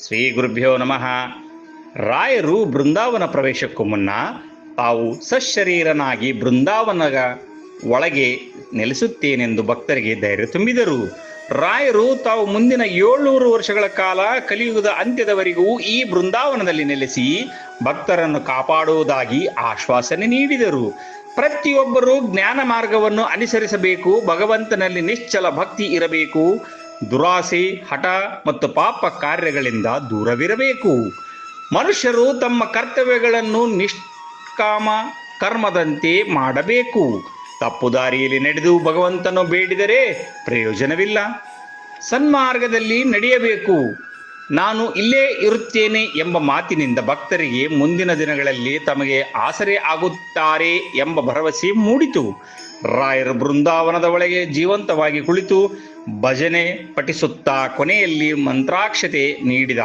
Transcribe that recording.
ಶ್ರೀ ಗುರುಭ್ಯೋ ನಮಃ. ರಾಯರು ಬೃಂದಾವನ ಪ್ರವೇಶಕ್ಕೂ ಮುನ್ನ ತಾವು ಸಶರೀರನಾಗಿ ಬೃಂದಾವನದ ಒಳಗೆ ನೆಲೆಸುತ್ತೇನೆಂದು ಭಕ್ತರಿಗೆ ಧೈರ್ಯ ತುಂಬಿದರು. ರಾಯರು ತಾವು ಮುಂದಿನ 700 ವರ್ಷಗಳ ಕಾಲ ಕಲಿಯುಗದ ಅಂತ್ಯದವರೆಗೂ ಈ ಬೃಂದಾವನದಲ್ಲಿ ನೆಲೆಸಿ ಭಕ್ತರನ್ನು ಕಾಪಾಡುವುದಾಗಿ ಆಶ್ವಾಸನೆ ನೀಡಿದರು. ಪ್ರತಿಯೊಬ್ಬರೂ ಜ್ಞಾನ ಮಾರ್ಗವನ್ನು ಅನುಸರಿಸಬೇಕು, ಭಗವಂತನಲ್ಲಿ ನಿಶ್ಚಲ ಭಕ್ತಿ ಇರಬೇಕು, ದುರಾಸೆ, ಹಠ ಮತ್ತು ಪಾಪ ಕಾರ್ಯಗಳಿಂದ ದೂರವಿರಬೇಕು. ಮನುಷ್ಯರು ತಮ್ಮ ಕರ್ತವ್ಯಗಳನ್ನು ನಿಷ್ಕಾಮ ಕರ್ಮದಂತೆ ಮಾಡಬೇಕು. ತಪ್ಪು ದಾರಿಯಲ್ಲಿ ನಡೆದು ಭಗವಂತನು ಬೇಡಿದರೆ ಪ್ರಯೋಜನವಿಲ್ಲ. ಸನ್ಮಾರ್ಗದಲ್ಲಿ ನಡೆಯಬೇಕು. ನಾನು ಇಲ್ಲೇ ಇರುತ್ತೇನೆ ಎಂಬ ಮಾತಿನಿಂದ ಭಕ್ತರಿಗೆ ಮುಂದಿನ ದಿನಗಳಲ್ಲಿ ತಮಗೆ ಆಸರೆ ಆಗುತ್ತಾರೆ ಎಂಬ ಭರವಸೆ ಮೂಡಿತು. ರಾಯರು ಬೃಂದಾವನದ ಒಳಗೆ ಜೀವಂತವಾಗಿ ಕುಳಿತು ಭಜನೆ ಪಠಿಸುತ್ತಾ ಕೊನೆಯಲ್ಲಿ ಮಂತ್ರಾಕ್ಷತೆ ನೀಡಿದ.